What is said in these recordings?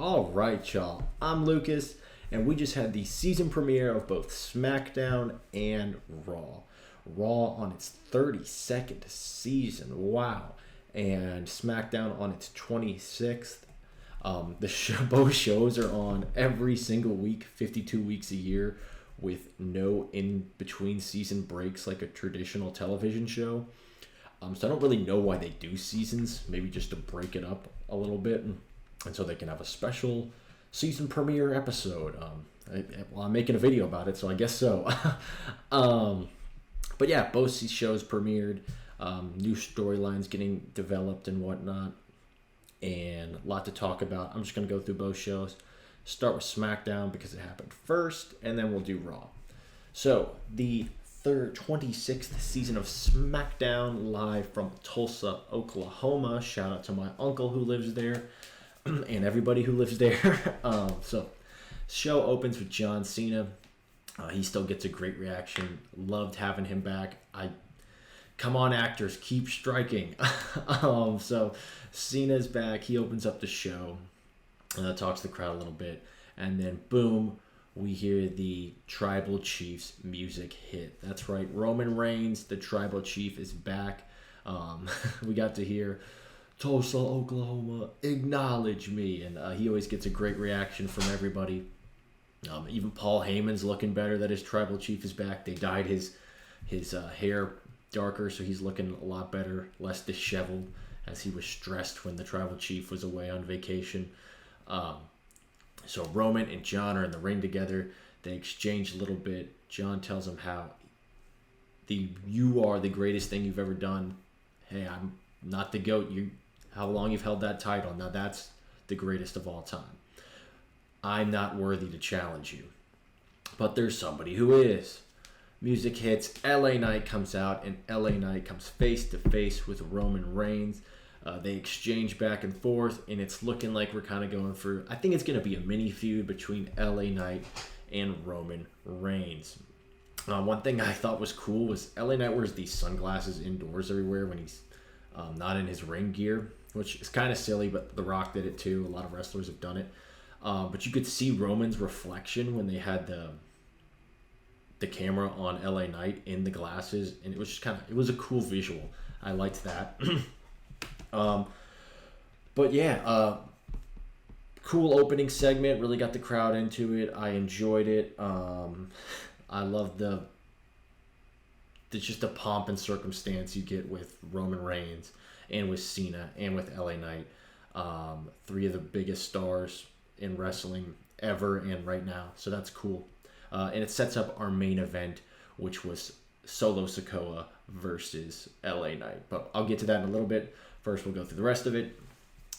All right, y'all. I'm Lucas, and we just had the season premiere of both SmackDown and Raw. Raw on its 32nd season. Wow. And SmackDown on its 26th. Both shows are on every single week, 52 weeks a year, with no in-between season breaks like a traditional television show. So I don't really know why they do seasons, maybe just to break it up a little bit, and so they can have a special season premiere episode. I'm making a video about it, so I guess so. But yeah, both shows premiered, new storylines getting developed and whatnot, and a lot to talk about. I'm just going to go through both shows. Start with SmackDown because it happened first, and then we'll do Raw. So, the 26th season of SmackDown, live from Tulsa, Oklahoma. Shout out to my uncle who lives there and everybody who lives there. So, show opens with John Cena. He still gets a great reaction. Loved having him back. Come on, actors, keep striking. So, Cena's back. He opens up the show, talks to the crowd a little bit, and then boom, we hear the Tribal Chief's music hit. That's right, Roman Reigns, the Tribal Chief, is back. We got to hear Tulsa, Oklahoma, acknowledge me, and he always gets a great reaction from everybody. Even Paul Heyman's looking better that his Tribal Chief is back. They dyed his hair darker, so he's looking a lot better, less disheveled, as he was stressed when the Tribal Chief was away on vacation. So Roman and John are in the ring together. They exchange a little bit. John tells him how you are the greatest thing you've ever done. Hey, I'm not the GOAT. How long you've held that title. Now that's the greatest of all time. I'm not worthy to challenge you. But there's somebody who is. Music hits. LA Knight comes out, and LA Knight comes face to face with Roman Reigns. They exchange back and forth, and it's looking like we're kind of going for, I think it's going to be a mini feud between LA Knight and Roman Reigns. One thing I thought was cool was LA Knight wears these sunglasses indoors everywhere when he's not in his ring gear, which is kind of silly, but The Rock did it too. A lot of wrestlers have done it. But you could see Roman's reflection when they had the camera on LA Knight in the glasses, and it was just it was a cool visual. I liked that. But yeah, cool opening segment, really got the crowd into it. I enjoyed it. I love just the pomp and circumstance you get with Roman Reigns and with Cena and with LA Knight. Three of the biggest stars in wrestling ever and right now. So that's cool. And it sets up our main event, which was Solo Sikoa versus LA Knight. But I'll get to that in a little bit. First, we'll go through the rest of it.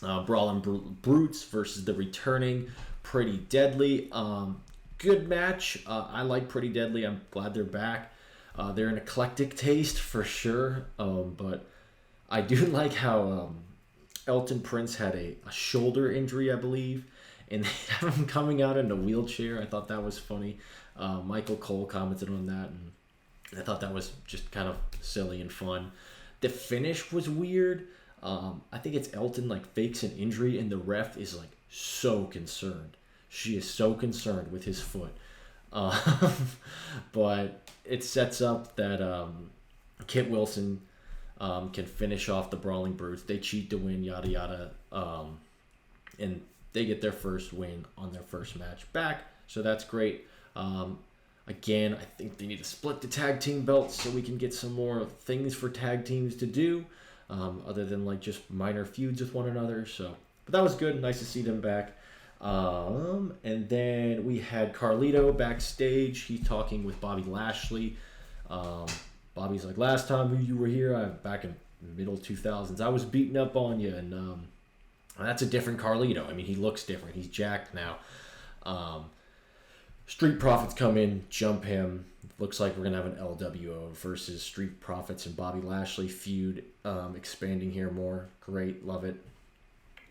Brawling Brutes versus the returning Pretty Deadly. Good match. I like Pretty Deadly. I'm glad they're back. They're an eclectic taste for sure. But I do like how Elton Prince had a shoulder injury, I believe. And they have him coming out in a wheelchair. I thought that was funny. Michael Cole commented on that, and I thought that was just kind of silly and fun. The finish was weird. I think it's Elton fakes an injury, and the ref is so concerned. She is so concerned with his foot. But it sets up that Kit Wilson can finish off the Brawling Brutes. They cheat to win, yada yada, and they get their first win on their first match back. So that's great. Again, I think they need to split the tag team belts so we can get some more things for tag teams to do. Other than just minor feuds with one another. But that was good. Nice to see them back. And then we had Carlito backstage. He's talking with Bobby Lashley. Bobby's like, last time you were here, back in middle 2000s, I was beating up on you. And that's a different Carlito. I mean, he looks different. He's jacked now. Street Profits come in, jump him. Looks like we're going to have an LWO versus Street Profits and Bobby Lashley feud, expanding here more. Great, love it.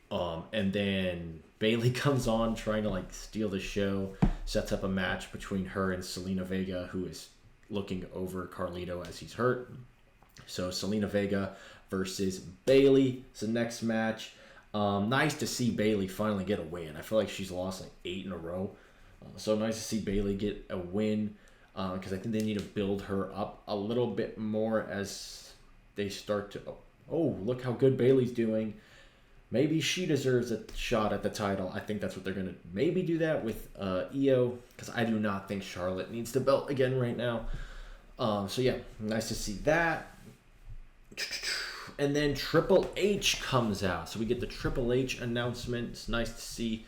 And then Bayley comes on trying to steal the show, sets up a match between her and Selena Vega, who is looking over Carlito as he's hurt. So Selena Vega versus Bayley is the next match. Nice to see Bailey finally get a win. I feel like she's lost like 8 in a row. So nice to see Bailey get a win because I think they need to build her up a little bit more as they start to. Oh, look how good Bailey's doing. Maybe she deserves a shot at the title. I think that's what they're going to maybe do that with Io because I do not think Charlotte needs the belt again right now. So yeah, nice to see that. And then Triple H comes out. So we get the Triple H announcement. It's nice to see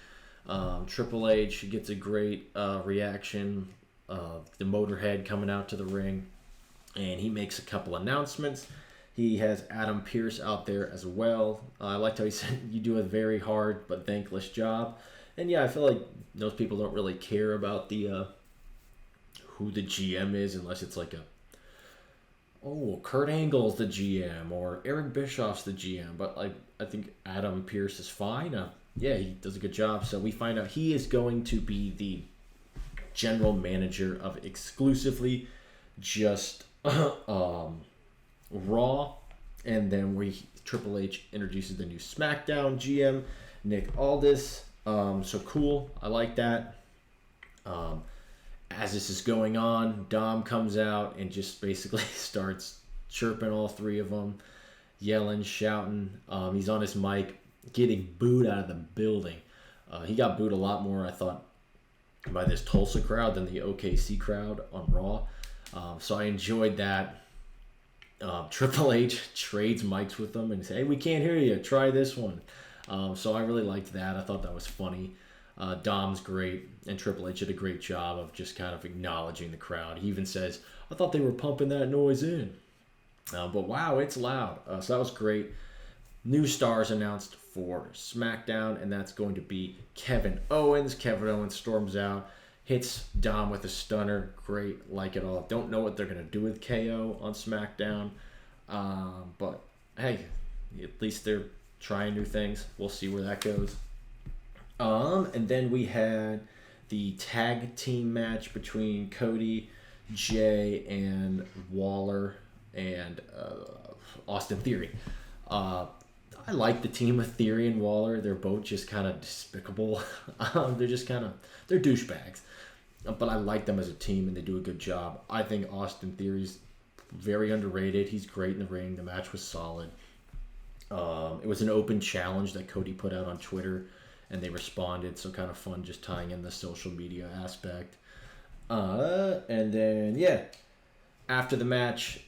Triple H gets a great reaction. The Motorhead coming out to the ring. And he makes a couple announcements. He has Adam Pearce out there as well. I liked how he said, you do a very hard but thankless job. And yeah, I feel like those people don't really care about the who the GM is unless it's like Kurt Angle's the GM or Eric Bischoff's the GM. But I think Adam Pearce is fine. Yeah, he does a good job. So we find out he is going to be the general manager of exclusively just Raw, and then Triple H introduces the new SmackDown GM, Nick Aldis. So cool. I like that. As this is going on, Dom comes out and just basically starts chirping all three of them, yelling, shouting. He's on his mic, getting booed out of the building. He got booed a lot more, I thought, by this Tulsa crowd than the OKC crowd on Raw. So I enjoyed that. Triple H trades mics with them and say, hey, we can't hear you. Try this one. So I really liked that. I thought that was funny. Dom's great, and Triple H did a great job of just kind of acknowledging the crowd. He even says, I thought they were pumping that noise in. But wow, it's loud. So that was great. New stars announced for SmackDown, and that's going to be Kevin Owens. Kevin Owens storms out, hits Dom with a stunner. Great, like it all. Don't know what they're going to do with KO on SmackDown. But hey, at least they're trying new things. We'll see where that goes. And then we had the tag team match between Cody, Jay, and Waller and Austin Theory. I like the team of Theory and Waller. They're both just kind of despicable. They're douchebags. But I like them as a team, and they do a good job. I think Austin Theory's very underrated. He's great in the ring. The match was solid. It was an open challenge that Cody put out on Twitter, and they responded. So kind of fun just tying in the social media aspect. And then, yeah, after the match,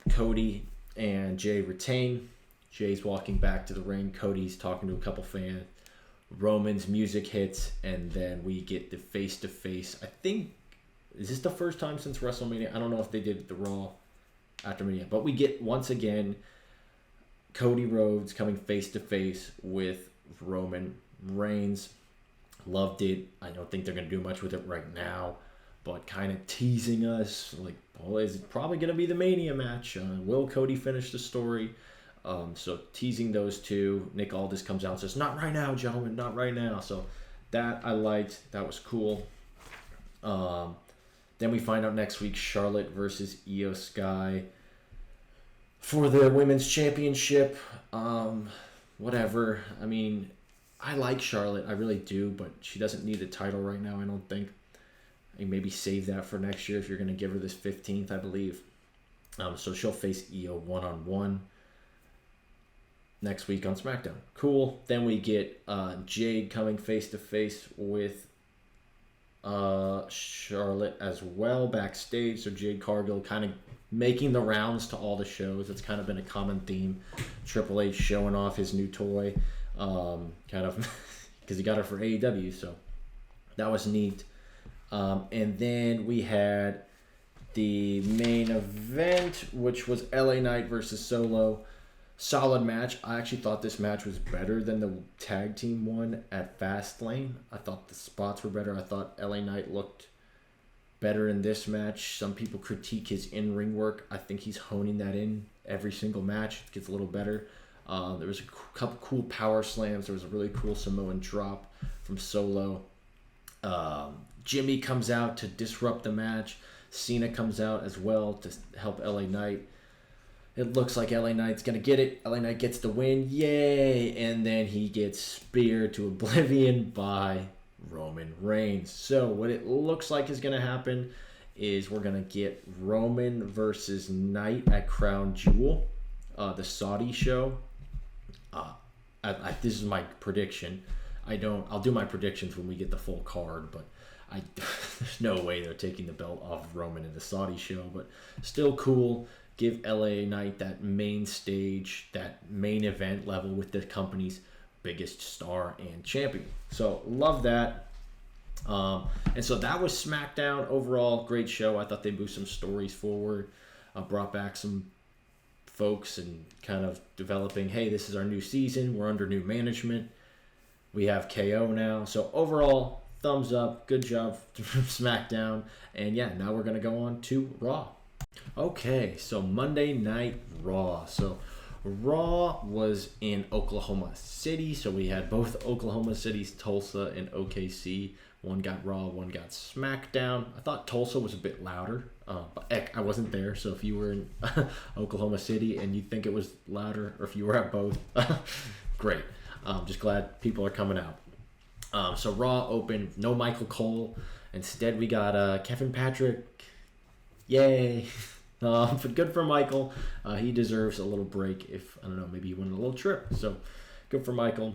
Cody and Jay retain. Jay's walking back to the ring. Cody's talking to a couple fans. Roman's music hits, and then we get the face-to-face. I think, is this the first time since WrestleMania? I don't know if they did the Raw after Mania, but we get, once again, Cody Rhodes coming face-to-face with Roman Reigns. Loved it. I don't think they're going to do much with it right now, but kind of teasing us, like, oh, is it probably going to be the Mania match? Will Cody finish the story? So teasing those two. Nick Aldis comes out and says, not right now, gentlemen, not right now. So that I liked. That was cool. Then we find out next week Charlotte versus Io Sky for the women's championship. Whatever. I mean, I like Charlotte. I really do, but she doesn't need a title right now, I don't think. And maybe save that for next year if you're going to give her this 15th, I believe. So she'll face Io one-on-one next week on SmackDown. Cool. Then we get Jade coming face-to-face with Charlotte as well backstage. So Jade Cargill kind of making the rounds to all the shows. It's kind of been a common theme. Triple H showing off his new toy. Kind of because he got it for AEW. So that was neat. And then we had the main event, which was LA Knight versus Solo. Solid match. I actually thought this match was better than the tag team one at Fastlane. I thought the spots were better. I thought LA Knight looked better in this match. Some people critique his in-ring work. I think he's honing that in every single match. It gets a little better. There was a couple cool power slams. There was a really cool Samoan drop from Solo. Jimmy comes out to disrupt the match. Cena comes out as well to help LA Knight. It looks like LA Knight's going to get it. LA Knight gets the win. Yay! And then he gets speared to oblivion by Roman Reigns. So what it looks like is going to happen is we're going to get Roman versus Knight at Crown Jewel, the Saudi show. This is my prediction. I'll do my predictions when we get the full card, but there's no way they're taking the belt off of Roman in the Saudi show, but still cool. Give LA Knight that main stage, that main event level with the company's biggest star and champion. So love that. And so that was SmackDown. Overall, great show. I thought they moved some stories forward, brought back some folks and kind of developing, hey, this is our new season. We're under new management. We have KO now. So overall, thumbs up. Good job from SmackDown. And yeah, now we're going to go on to Raw. Okay, so Monday Night Raw. So Raw was in Oklahoma City. So we had both Oklahoma Cities, Tulsa and OKC. One got Raw, one got SmackDown. I thought Tulsa was a bit louder, but heck, I wasn't there. So if you were in Oklahoma City and you think it was louder, or if you were at both, great. Just glad people are coming out. So Raw opened, no Michael Cole. Instead, we got Kevin Patrick. Yay. But good for Michael. He deserves a little break if, I don't know, maybe he went on a little trip. So good for Michael.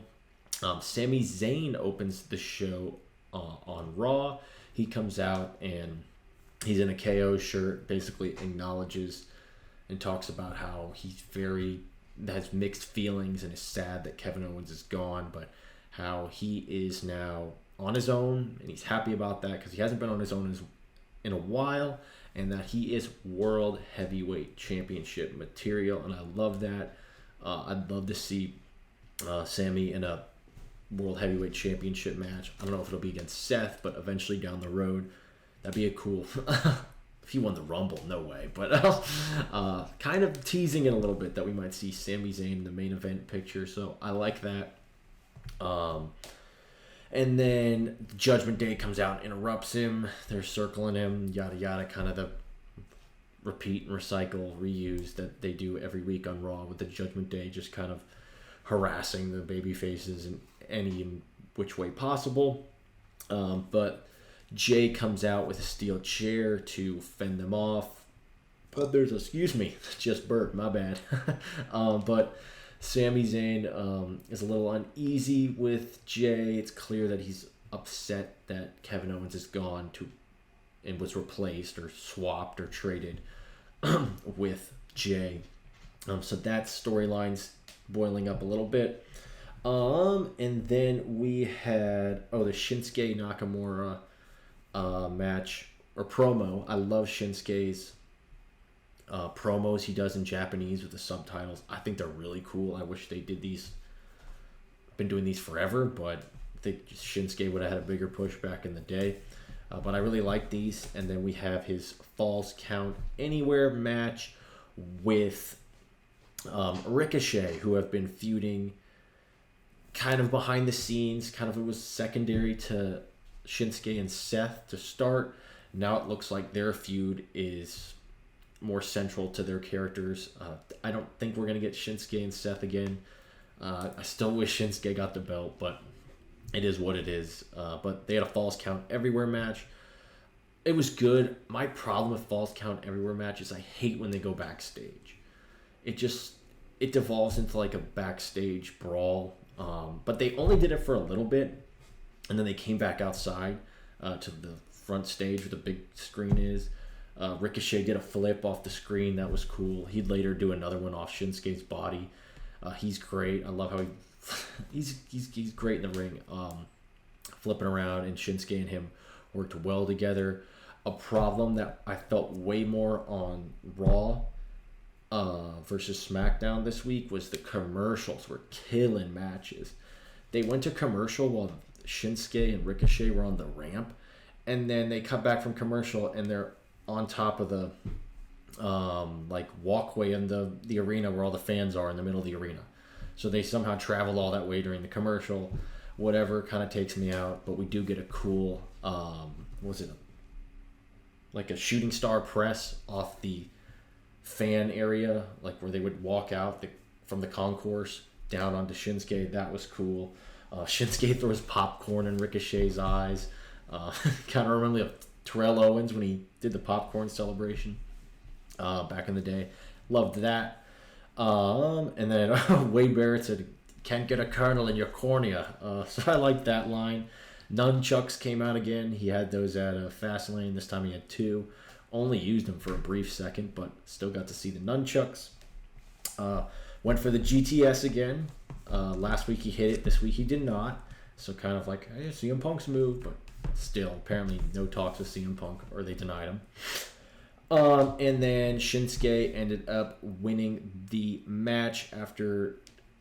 Sami Zayn opens the show on Raw. He comes out and he's in a KO shirt, basically acknowledges and talks about how has mixed feelings and is sad that Kevin Owens is gone, but how he is now on his own and he's happy about that because he hasn't been on his own in a while, and that he is World Heavyweight Championship material, and I love that. I'd love to see Sami in a World Heavyweight Championship match. I don't know if it'll be against Seth, but eventually down the road, that'd be a cool... If he won the Rumble, no way. But kind of teasing it a little bit that we might see Sami Zayn in the main event picture, so I like that. And then Judgment Day comes out and interrupts him. They're circling him, yada yada, kind of the repeat and recycle, reuse that they do every week on Raw with the Judgment Day, just kind of harassing the baby faces in any which way possible. But Jay comes out with a steel chair to fend them off. But there's just burped, my bad. But Sami Zayn is a little uneasy with Jay. It's clear that he's upset that Kevin Owens is gone and was replaced or swapped or traded with Jay. So that storyline's boiling up a little bit. And then we had the Shinsuke Nakamura match or promo. I love Shinsuke's promos he does in Japanese with the subtitles. I think they're really cool. I wish they did these. Been doing these forever, but I think Shinsuke would have had a bigger push back in the day. But I really like these. And then we have his Falls Count Anywhere match with Ricochet, who have been feuding kind of behind the scenes. Kind of it was secondary to Shinsuke and Seth to start. Now it looks like their feud is more central to their characters. I don't think we're going to get Shinsuke and Seth again. I still wish Shinsuke got the belt, but it is what it is. But they had a Falls Count Everywhere match. It was good. My problem with Falls Count Everywhere match is I hate when they go backstage. It devolves into like a backstage brawl. But they only did it for a little bit, and then they came back outside to the front stage where the big screen is. Ricochet did a flip off the screen. That was cool. He'd later do another one off Shinsuke's body. He's great. I love how he's great in the ring. Flipping around, and Shinsuke and him worked well together. A problem that I felt way more on Raw versus SmackDown this week was the commercials were killing matches. They went to commercial while Shinsuke and Ricochet were on the ramp, and then they cut back from commercial and they're on top of the walkway in the arena where all the fans are in the middle of the arena. So they somehow travel all that way during the commercial. Whatever, kind of takes me out, but we do get a cool like a shooting star press off the fan area, like where they would walk out from the concourse down onto Shinsuke. That was cool. Shinsuke throws popcorn in Ricochet's eyes. Kind of remember Terrell Owens when he did the popcorn celebration back in the day. Loved that. And then Wade Barrett said, "Can't get a kernel in your cornea." So I like that line. Nunchucks came out again. He had those at Fastlane. This time he had 2. Only used them for a brief second, but still got to see the nunchucks. Went for the GTS again. Last week he hit it. This week he did not. So kind of like, hey, CM Punk's move, but still, apparently no talks with CM Punk, or they denied him. And then Shinsuke ended up winning the match after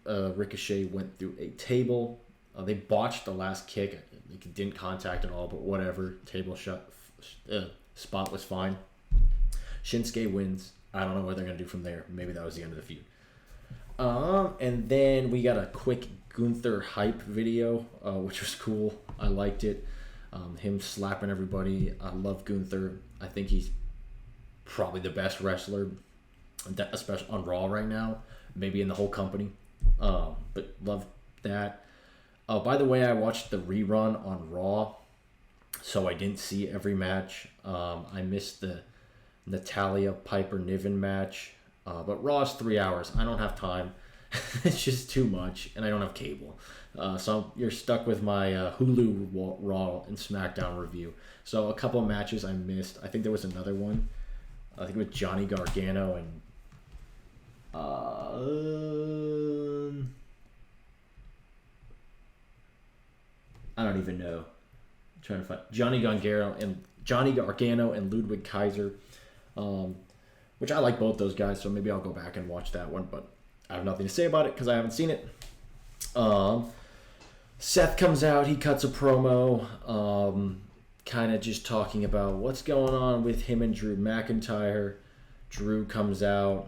Ricochet went through a table. They botched the last kick. They didn't contact at all, but whatever. Table spot was fine. Shinsuke wins. I don't know what they're going to do from there. Maybe that was the end of the feud. And then we got a quick Gunther hype video, which was cool. I liked it. Him slapping everybody. I love Gunther. I think he's probably the best wrestler, especially on Raw right now. Maybe in the whole company. But love that. By the way, I watched the rerun on Raw, so I didn't see every match. I missed the Natalia Piper Niven match. But Raw is 3 hours. I don't have time. It's just too much, and I don't have cable. So you're stuck with my Hulu Raw and SmackDown review. So a couple of matches I missed. I think there was another one. I think with Johnny Gargano and I don't even know. I'm trying to find Johnny Gargano and Ludwig Kaiser, which I like both those guys. So maybe I'll go back and watch that one. But I have nothing to say about it because I haven't seen it. Seth comes out. He cuts a promo, kind of just talking about what's going on with him and Drew McIntyre. Drew comes out,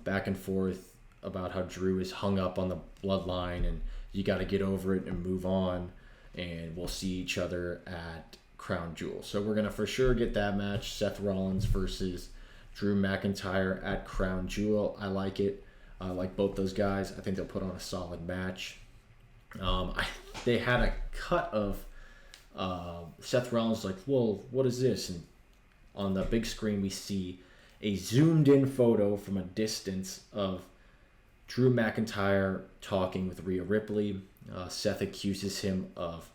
back and forth about how Drew is hung up on the bloodline and you got to get over it and move on. And we'll see each other at Crown Jewel. So we're going to for sure get that match. Seth Rollins versus Drew McIntyre at Crown Jewel. I like it. I like both those guys. I think they'll put on a solid match. They had a cut of Seth Rollins like, "Whoa, what is this?" And on the big screen we see a zoomed in photo from a distance of Drew McIntyre talking with Rhea Ripley. Seth accuses him of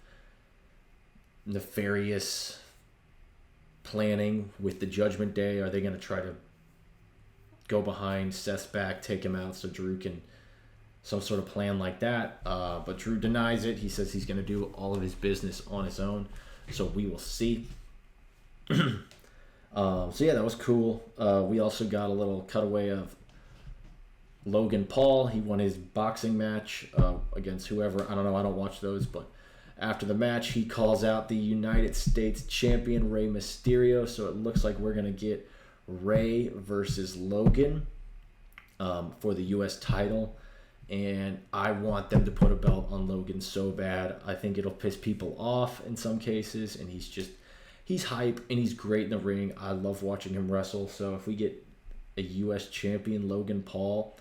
nefarious planning with the Judgment Day. Are they going to try to go behind Seth's back, take him out so Drew can... some sort of plan like that. But Drew denies it. He says he's going to do all of his business on his own. So we will see. So yeah, that was cool. We also got a little cutaway of Logan Paul. He won his boxing match against whoever. I don't know. I don't watch those. But after the match, he calls out the United States champion, Rey Mysterio. So it looks like we're going to get Rey versus Logan for the U.S. title. And I want them to put a belt on Logan so bad. I think it'll piss people off in some cases. And he's hype and he's great in the ring. I love watching him wrestle. So if we get a U.S. champion, Logan Paul,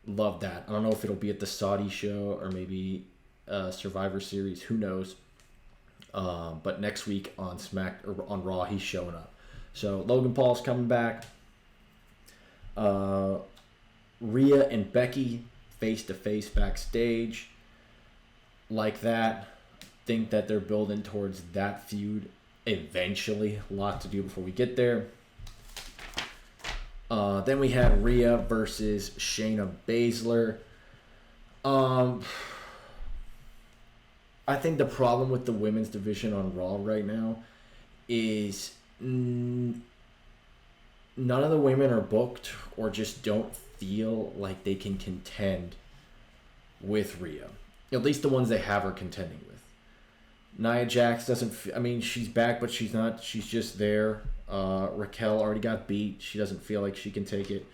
love that. I don't know if it'll be at the Saudi show or maybe Survivor Series. Who knows? But next week on on Raw, he's showing up. So Logan Paul's coming back. Rhea and Becky face-to-face backstage. Like that. Think that they're building towards that feud eventually. A lot to do before we get there. Then we had Rhea versus Shayna Baszler. I think the problem with the women's division on Raw right now is none of the women are booked or just don't feel like they can contend with Rhea. At least the ones they have are contending with. Nia Jax doesn't... she's back, but she's not. She's just there. Raquel already got beat. She doesn't feel like she can take it.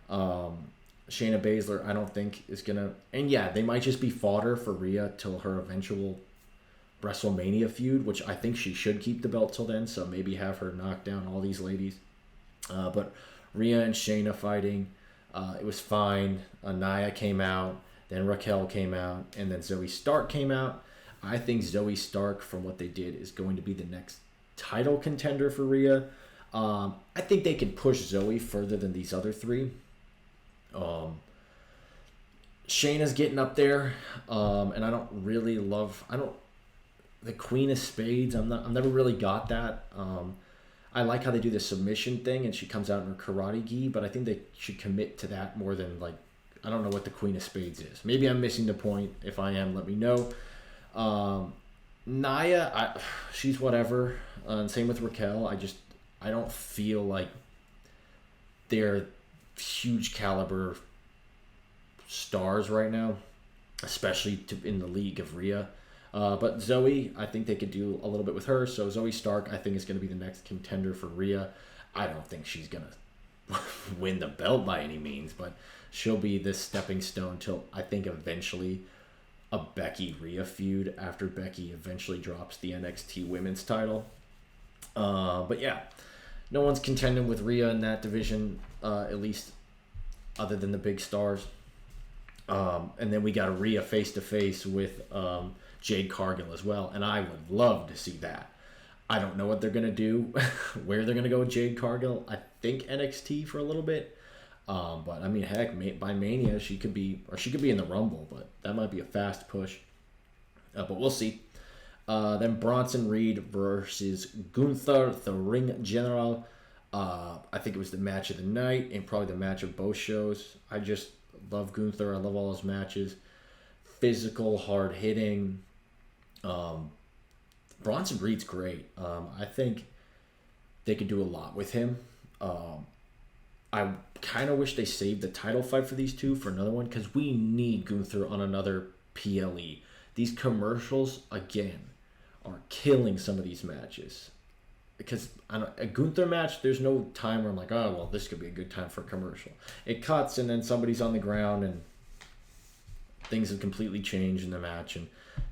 Shayna Baszler, I don't think is going to... And yeah, they might just be fodder for Rhea till her eventual WrestleMania feud, which I think she should keep the belt till then, so maybe have her knock down all these ladies. But Rhea and Shayna fighting. It was fine. Nia came out, then Raquel came out, and then Zoe Stark came out. I think Zoe Stark, from what they did, is going to be the next title contender for Rhea. I think they can push Zoe further than these other three. Shayna's getting up there, and I don't really love. The Queen of Spades. I've never really got that. I like how they do the submission thing, and she comes out in her karate gi, but I think they should commit to that more than like. I don't know what the Queen of Spades is. Maybe I'm missing the point. If I am, let me know. Nia, she's whatever. And same with Raquel. I don't feel like they're huge caliber stars right now, especially in the league of Rhea. But Zoe, I think they could do a little bit with her. So Zoe Stark, I think, is going to be the next contender for Rhea. I don't think she's going to win the belt by any means, but she'll be this stepping stone till I think eventually a Becky-Rhea feud after Becky eventually drops the NXT Women's title. But yeah, no one's contending with Rhea in that division, at least other than the big stars. And then we got a Rhea face-to-face with Jade Cargill as well, and I would love to see that. I don't know what they're going to do, where they're going to go with Jade Cargill. I think NXT for a little bit. But I mean, heck, by Mania, she could be in the Rumble, but that might be a fast push. But we'll see. Then Bronson Reed versus Gunther, the Ring General. I think it was the match of the night and probably the match of both shows. I just love Gunther. I love all his matches. Physical, hard hitting. Bronson Reed's great. I think they could do a lot with him. I kind of wish they saved the title fight for these two for another one, because we need Gunther on another PLE. These commercials, again, are killing some of these matches. Because a Gunther match, there's no time where I'm like, oh, well, this could be a good time for a commercial. It cuts, and then somebody's on the ground, and things have completely changed in the match, and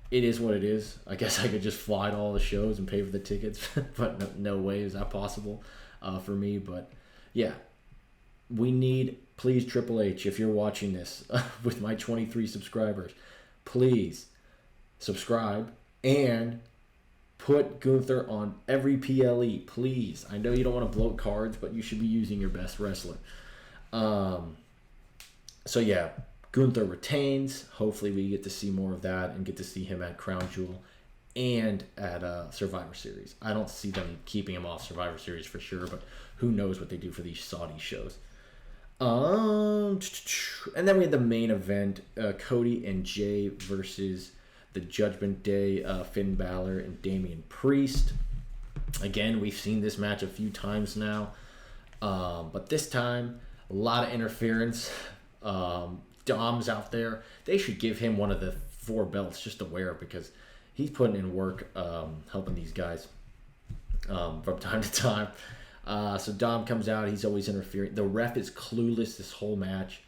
it is what it is. I guess I could just fly to all the shows and pay for the tickets, but no way is that possible for me. But yeah, we need, please, Triple H, if you're watching this with my 23 subscribers, please subscribe and put Gunther on every PLE, please. I know you don't want to bloat cards, but you should be using your best wrestler. So yeah, Gunther retains. Hopefully we get to see more of that and get to see him at Crown Jewel and at Survivor Series. I don't see them keeping him off Survivor Series for sure, but who knows what they do for these Saudi shows. And then we had the main event, Cody and Jay versus the Judgment Day, Finn Balor and Damian Priest. Again, we've seen this match a few times now, but this time, a lot of interference. Dom's out there. They should give him one of the 4 belts just to wear, because he's putting in work helping these guys from time to time. So Dom comes out. He's always interfering. The ref is clueless this whole match.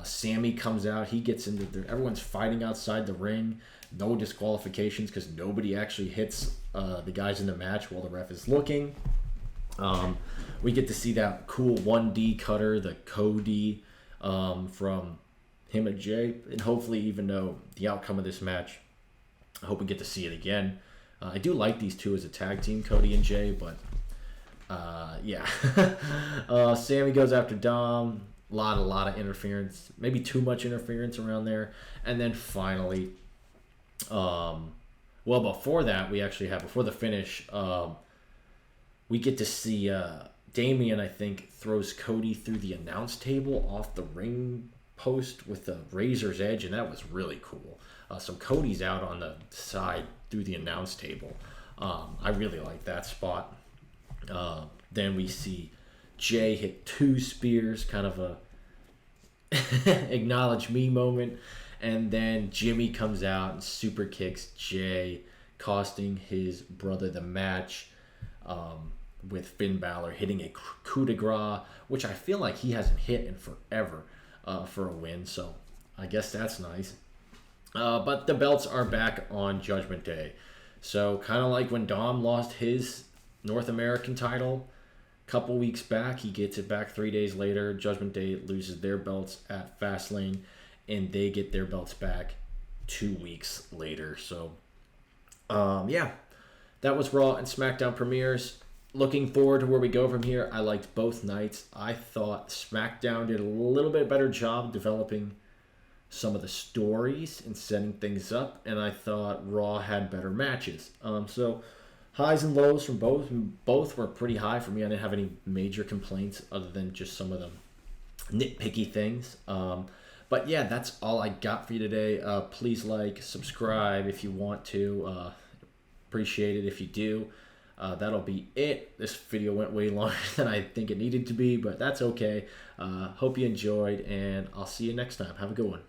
Sammy comes out. He gets into there. Everyone's fighting outside the ring. No disqualifications because nobody actually hits the guys in the match while the ref is looking. We get to see that cool 1D cutter, the Cody, from him and Jay. And hopefully, even though the outcome of this match, I hope we get to see it again. I do like these two as a tag team, Cody and Jay, but yeah. Sammy goes after Dom. A lot of interference. Maybe too much interference around there. And then finally, before that, before the finish, we get to see Damian, I think, throws Cody through the announce table off the ring post with the razor's edge, and that was really cool. So Cody's out on the side through the announce table. I really like that spot. Then we see Jay hit 2 spears, kind of a acknowledge me moment. And then Jimmy comes out and super kicks Jay, costing his brother the match, with Finn Balor hitting a coup de grace, which I feel like he hasn't hit in forever for a win. So I guess that's nice. But the belts are back on Judgment Day. So kind of like when Dom lost his North American title, Couple weeks back, he gets it back 3 days later. Judgment Day loses their belts at Fastlane, and they get their belts back 2 weeks later. So, yeah, that was Raw and SmackDown premieres. Looking forward to where we go from here. I liked both nights. I thought SmackDown did a little bit better job developing some of the stories and setting things up, and I thought Raw had better matches. So highs and lows from both. Both were pretty high for me. I didn't have any major complaints other than just some of the nitpicky things. But yeah, that's all I got for you today. Please like, subscribe if you want to. Appreciate it if you do. That'll be it. This video went way longer than I think it needed to be, but that's okay. Hope you enjoyed, and I'll see you next time. Have a good one.